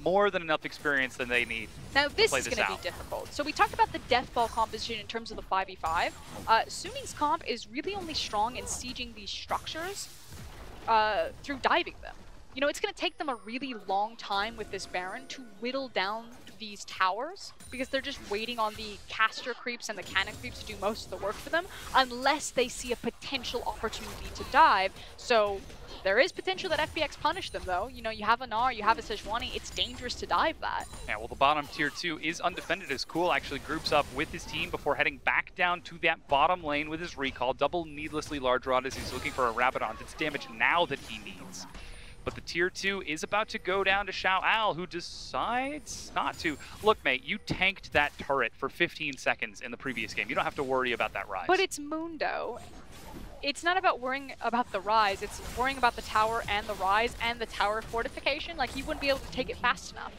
more than enough experience than they need. Now this is going to be difficult. So we talked about the death ball composition in terms of the 5v5. Suning's comp is really only strong in sieging these structures through diving them. You know, it's going to take them a really long time with this Baron to whittle down these towers because they're just waiting on the caster creeps and the cannon creeps to do most of the work for them unless they see a potential opportunity to dive. So there is potential that FPX punish them though. You know, you have a Gnar, you have a Sejuani, it's dangerous to dive that. Yeah, well the bottom tier 2 is undefended as Cool actually groups up with his team before heading back down to that bottom lane with his recall. Double needlessly large rod as he's looking for a Rabadon. It's damage now that he needs. But the tier 2 is about to go down to Xiao Al, who decides not to. Look, mate, you tanked that turret for 15 seconds in the previous game. You don't have to worry about that rise. But it's Mundo. It's not about worrying about the rise. It's worrying about the tower and the rise and the tower fortification. Like, he wouldn't be able to take it fast enough.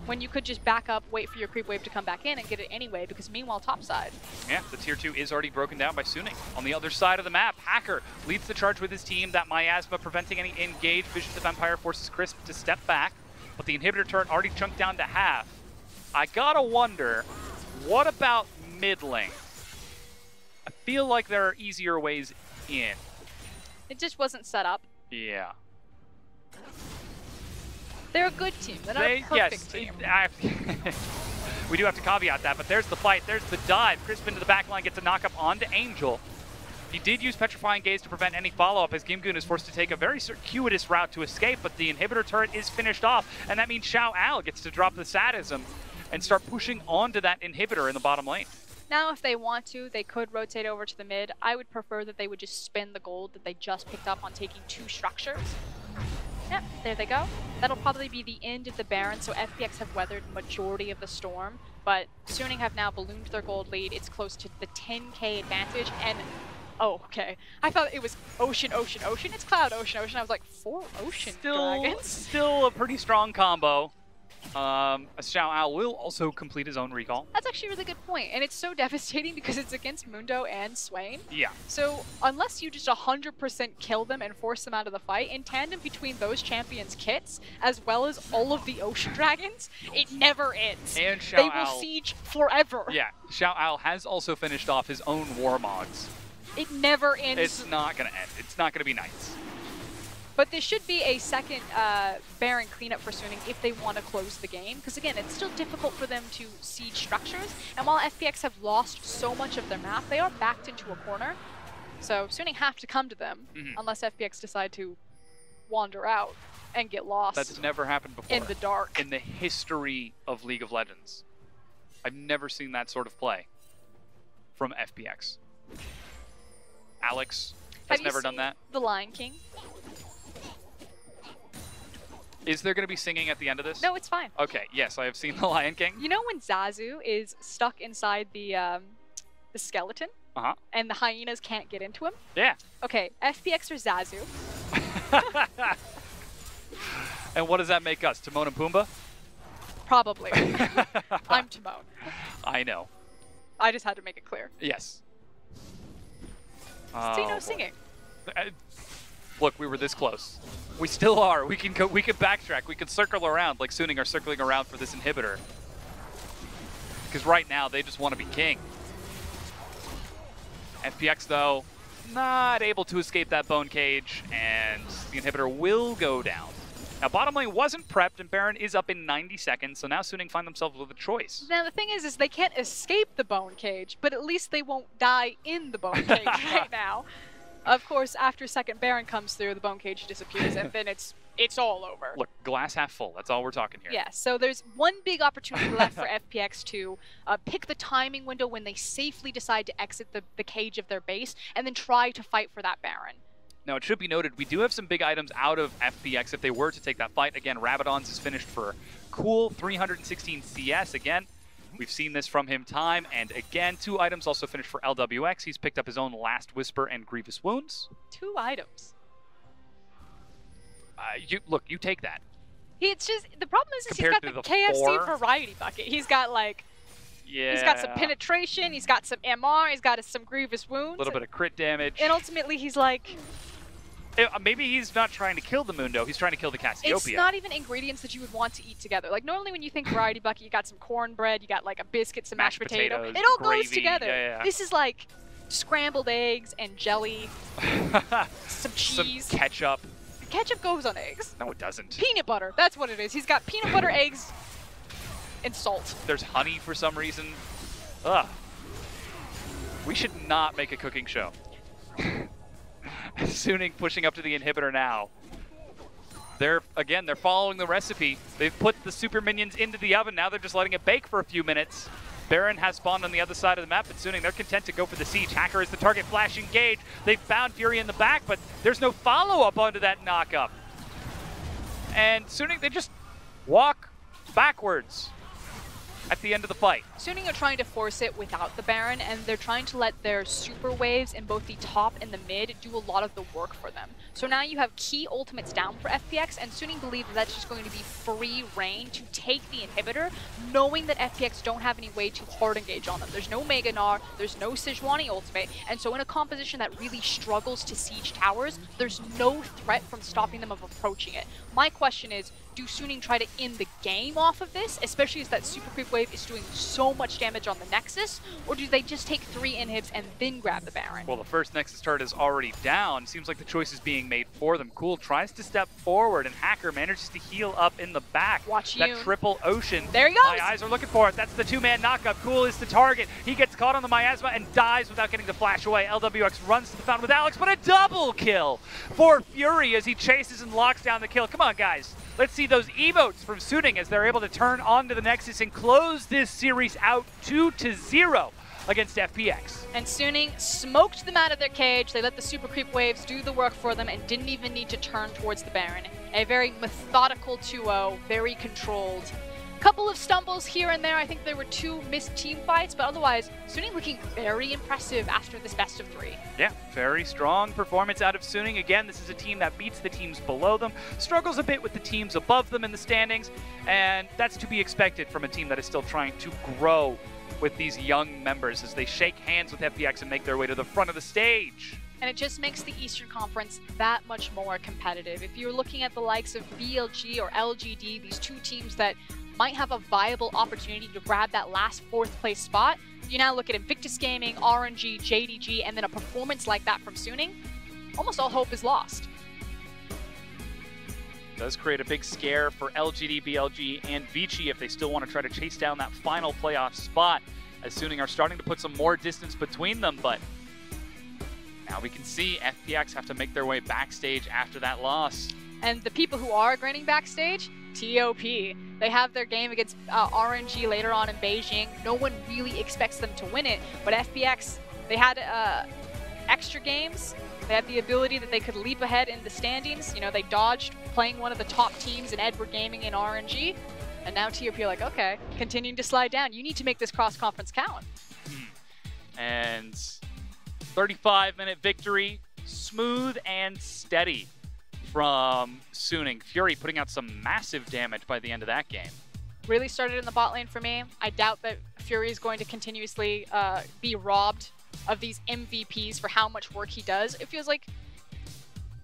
When you could just back up, wait for your creep wave to come back in and get it anyway, because meanwhile, topside. Yeah, the tier 2 is already broken down by Suning. On the other side of the map, Hacker leads the charge with his team. That miasma preventing any engage. Visions of Empire forces Crisp to step back, but the inhibitor turret already chunked down to half. I gotta wonder, what about mid lane? I feel like there are easier ways in. It just wasn't set up. Yeah. They're a good team. They're not a perfect team. We do have to caveat that, but there's the fight. There's the dive. Crisp into the backline gets a knock-up onto Angel. He did use Petrifying Gaze to prevent any follow-up as Gimgoon is forced to take a very circuitous route to escape, but the inhibitor turret is finished off, and that means Xiao Al gets to drop the sadism and start pushing onto that inhibitor in the bottom lane. Now, if they want to, they could rotate over to the mid. I would prefer that they would just spend the gold that they just picked up on taking 2 structures. Yep, there they go. That'll probably be the end of the Baron, so FPX have weathered majority of the storm, but Suning have now ballooned their gold lead. It's close to the 10k advantage, and oh, okay. I thought it was Ocean, Ocean, Ocean. It's Cloud, Ocean, Ocean. I was like, 4 Ocean Dragons? Still a pretty strong combo. Xiao Al will also complete his own recall. That's actually a really good point, and it's so devastating because it's against Mundo and Swain. Yeah. So unless you just 100% kill them and force them out of the fight, in tandem between those champions' kits, as well as all of the Ocean Dragons, it never ends. And Xiao They Al, will siege forever. Yeah, Xiao Al has also finished off his own Warmogs. It never ends. It's not going to end. It's not going to be nice. But there should be a second Baron cleanup for Suning if they want to close the game. Because again, it's still difficult for them to siege structures. And while FPX have lost so much of their map, they are backed into a corner. So Suning have to come to them unless FPX decide to wander out and get lost. That's never happened before. In the dark. In the history of League of Legends. I've never seen that sort of play from FPX. Alex has never done that. The Lion King? Is there going to be singing at the end of this? No, it's fine. Okay, yes, I have seen The Lion King. You know when Zazu is stuck inside the skeleton? and the hyenas can't get into him. Yeah. Okay, FPX or Zazu? And what does that make us? Timon and Pumbaa? Probably. I'm Timon. I know. I just had to make it clear. Yes. See, no singing. Look, we were this close. We still are. We can go. We can backtrack. We can circle around like Suning are circling around for this inhibitor. Because right now they just want to be king. FPX though, not able to escape that bone cage, and the inhibitor will go down. Now bottom lane wasn't prepped, and Baron is up in 90 seconds, so now Suning find themselves with a choice. Now the thing is they can't escape the bone cage, but at least they won't die in the bone cage right now. Of course, after second Baron comes through, the bone cage disappears, and then it's all over. Look, glass half full. That's all we're talking here. Yeah, so there's one big opportunity left for FPX to pick the timing window when they safely decide to exit the cage of their base, and then try to fight for that Baron. Now, it should be noted, we do have some big items out of FPX if they were to take that fight. Again, Rabadon's is finished for cool 316 CS. Again, we've seen this from him time and again. 2 items also finished for LWX. He's picked up his own Last Whisper and Grievous Wounds. 2 items. You take that. It's just, the problem is he's got the KFC variety bucket. He's got like, he's got some penetration, he's got some MR, he's got some Grievous Wounds. A little bit of crit damage. And ultimately he's like... Maybe he's not trying to kill the Mundo, he's trying to kill the Cassiopeia. It's not even ingredients that you would want to eat together. Like normally when you think variety bucket, you got some cornbread, you got like a biscuit, some mashed potato. It all goes together. Yeah. This is like scrambled eggs and jelly, some cheese. Some ketchup. Ketchup goes on eggs. No, it doesn't. Peanut butter, that's what it is. He's got peanut butter, eggs, and salt. There's honey for some reason. Ugh. We should not make a cooking show. Suning pushing up to the inhibitor now. They're following the recipe. They've put the super minions into the oven. Now they're just letting it bake for a few minutes. Baron has spawned on the other side of the map, but Suning, they're content to go for the siege. Hacker is the target, flash engage. They've found Fury in the back, but there's no follow-up onto that knock-up. And Suning, they just walk backwards at the end of the fight. Suning are trying to force it without the Baron, and they're trying to let their super waves in both the top and the mid do a lot of the work for them. So now you have key ultimates down for FPX, and Suning believe that that's just going to be free reign to take the inhibitor, knowing that FPX don't have any way to hard engage on them. There's no Mega Gnar, there's no Sejuani ultimate, and so in a composition that really struggles to siege towers, there's no threat from stopping them of approaching it. My question is, do Suning try to end the game off of this, especially as that super creep wave is doing so much damage on the Nexus, or do they just take 3 inhibs and then grab the Baron? Well, the first Nexus turret is already down. Seems like the choice is being made for them. Cool tries to step forward, and Hacker manages to heal up in the back. Watch that you. Triple Ocean. There he goes. My eyes are looking for it. That's the 2-man knockup. Cool is the target. He gets caught on the miasma and dies without getting the flash away. LWX runs to the fountain with Alex, but a double kill for Fury as he chases and locks down the kill. Come on, guys. Let's see those emotes from Suning as they're able to turn onto the Nexus and close this series out 2-0 against FPX. And Suning smoked them out of their cage. They let the super creep waves do the work for them and didn't even need to turn towards the Baron. A very methodical 2-0, very controlled. Couple of stumbles here and there. I think there were 2 missed team fights, but otherwise, Suning looking very impressive after this best of 3. Yeah, very strong performance out of Suning. Again, this is a team that beats the teams below them, struggles a bit with the teams above them in the standings, and that's to be expected from a team that is still trying to grow with these young members as they shake hands with FPX and make their way to the front of the stage. And it just makes the Eastern Conference that much more competitive. If you're looking at the likes of BLG or LGD, these 2 teams that might have a viable opportunity to grab that last 4th place spot, you now look at Invictus Gaming, RNG, JDG, and then a performance like that from Suning, almost all hope is lost. Does create a big scare for LGD, BLG, and Vici if they still want to try to chase down that final playoff spot, as Suning are starting to put some more distance between them, but now we can see FPX have to make their way backstage after that loss. And the people who are grinning backstage, TOP. They have their game against RNG later on in Beijing. No one really expects them to win it, but FPX, they had extra games. They had the ability that they could leap ahead in the standings. You know, they dodged playing one of the top teams in Edward Gaming in RNG, and now TOP are like, okay, continuing to slide down. You need to make this cross-conference count. And 35-minute victory, smooth and steady from Suning. Fury putting out some massive damage by the end of that game. Really started in the bot lane for me. I doubt that Fury is going to continuously be robbed of these MVPs for how much work he does. It feels like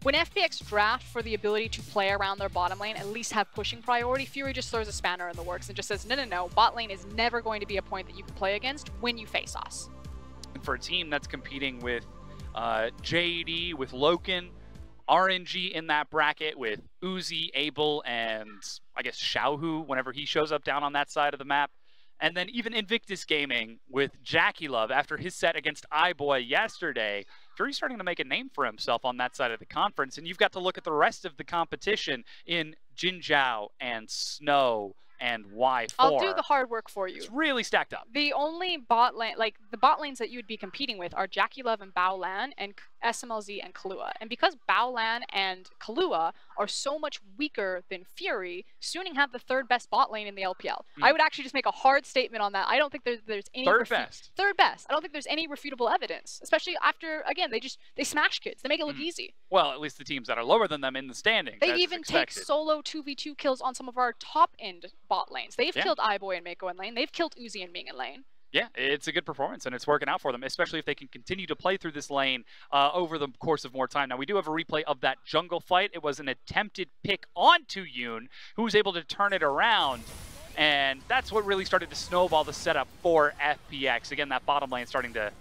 when FPX draft for the ability to play around their bottom lane, at least have pushing priority, Fury just throws a spanner in the works and just says, no, bot lane is never going to be a point that you can play against when you face us. And for a team that's competing with JD, with Loken, RNG in that bracket with Uzi, Abel, and I guess Xiaohu whenever he shows up down on that side of the map. And then even Invictus Gaming with Jackie Love after his set against iBoy yesterday. Fury's starting to make a name for himself on that side of the conference. And you've got to look at the rest of the competition in Jin Zhao and Snow and Y4. I'll do the hard work for you. It's really stacked up. The only bot lane, like the bot lanes that you would be competing with are Jackie Love and Bao Lan and SMLZ and Kahlua. And because Bao Lan and Kahlua are so much weaker than Fury, Suning have the third best bot lane in the LPL. I would actually just make a hard statement on that. I don't think there's any third best. Third best. I don't think there's any refutable evidence, especially after, again, they smash kids. They make it look easy. Well, at least the teams that are lower than them in the standings. They even take solo 2v2 kills on some of our top-end bot lanes. They've killed iBoy and Mako in lane. They've killed Uzi and Ming in lane. Yeah, it's a good performance, and it's working out for them, especially if they can continue to play through this lane over the course of more time. Now, we do have a replay of that jungle fight. It was an attempted pick onto Yoon, who was able to turn it around, and that's what really started to snowball the setup for FPX. Again, that bottom lane starting to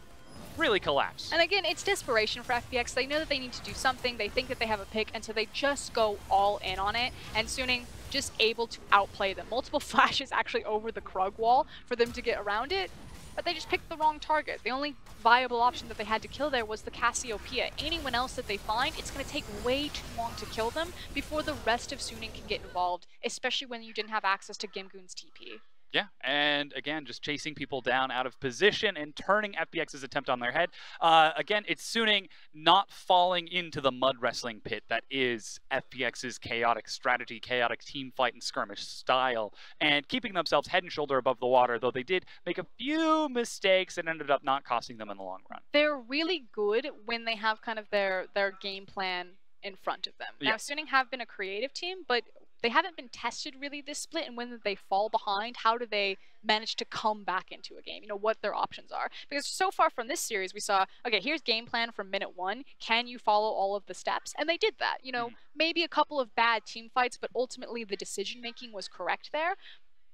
really collapse. And again, it's desperation for FPX. They know that they need to do something. They think that they have a pick, and so they just go all in on it. And Suning just able to outplay them. Multiple flashes actually over the Krug wall for them to get around it, but they just picked the wrong target. The only viable option that they had to kill there was the Cassiopeia. Anyone else that they find, it's going to take way too long to kill them before the rest of Suning can get involved, especially when you didn't have access to Gimgoon's TP. Yeah, and again, just chasing people down out of position and turning FPX's attempt on their head. Again, it's Suning not falling into the mud wrestling pit that is FPX's chaotic strategy, chaotic team fight and skirmish style, and keeping themselves head and shoulder above the water, though they did make a few mistakes and ended up not costing them in the long run. They're really good when they have kind of their game plan in front of them. Now, Suning have been a creative team, but they haven't been tested really this split, and when they fall behind, how do they manage to come back into a game? You know, what their options are. Because so far from this series, we saw, okay, here's game plan from minute 1. Can you follow all of the steps? And they did that. You know, maybe a couple of bad team fights, but ultimately the decision-making was correct there.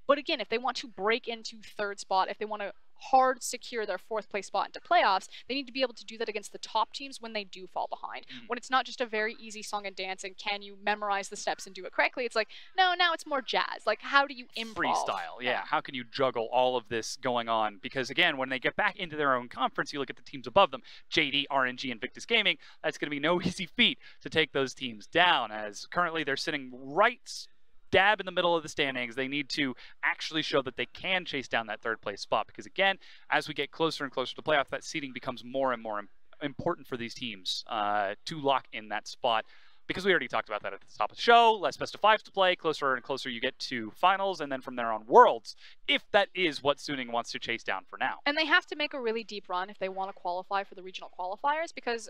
But again, if they want to break into third spot, if they want to hard secure their 4th place spot into playoffs, they need to be able to do that against the top teams when they do fall behind. When it's not just a very easy song and dance and can you memorize the steps and do it correctly, it's like, no, now it's more jazz. Like, how do you improv? Freestyle, yeah. How can you juggle all of this going on? Because again, when they get back into their own conference, you look at the teams above them, JD, RNG, and Invictus Gaming, that's going to be no easy feat to take those teams down, as currently they're sitting right dab in the middle of the standings. They need to actually show that they can chase down that 3rd place spot, because again, as we get closer and closer to playoff, that seeding becomes more and more important for these teams to lock in that spot. Because we already talked about that at the top of the show, less best of 5s to play, closer and closer you get to finals, and then from there on Worlds, if that is what Suning wants to chase down for now. And they have to make a really deep run if they want to qualify for the regional qualifiers, because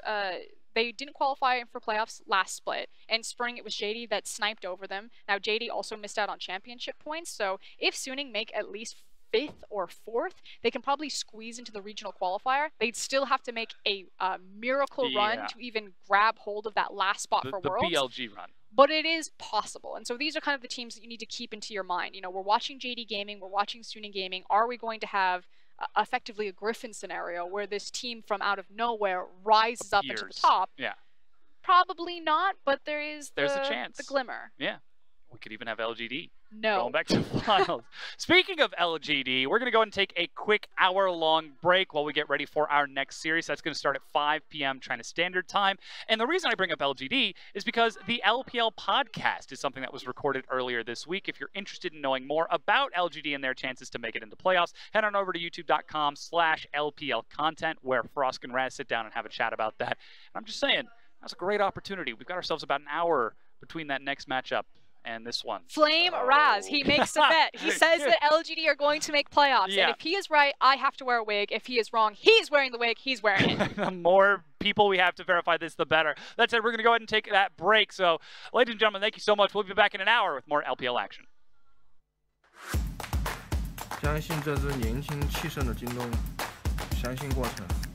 they didn't qualify for playoffs last split. In spring, it was JD that sniped over them. Now, JD also missed out on championship points, so if Suning make at least 5th or 4th, they can probably squeeze into the regional qualifier. They'd still have to make a miracle run to even grab hold of that last spot for Worlds. The BLG run. But it is possible. And so these are kind of the teams that you need to keep into your mind. You know, we're watching JD Gaming, we're watching Suning Gaming. Are we going to have effectively a Griffin scenario where this team from out of nowhere rises up into the top? Yeah. Probably not, but there's a chance. The glimmer. Yeah. We could even have LGD. No. Going back to finals. Speaking of LGD, we're going to go and take a quick hour-long break while we get ready for our next series. That's going to start at 5 p.m. China Standard Time. And the reason I bring up LGD is because the LPL podcast is something that was recorded earlier this week. If you're interested in knowing more about LGD and their chances to make it into playoffs, head on over to youtube.com/LPL content, where Frosk and Raz sit down and have a chat about that. And I'm just saying, that's a great opportunity. We've got ourselves about an hour between that next matchup And this one. Flame Raz, he makes a bet. He says that LGD are going to make playoffs. Yeah. And if he is right, I have to wear a wig. If he is wrong, he's wearing the wig. He's wearing it. The more people we have to verify this, the better. That said, we're going to go ahead and take that break. So, ladies and gentlemen, thank you so much. We'll be back in an hour with more LPL action. 相信这支年轻气盛的京东，相信过程。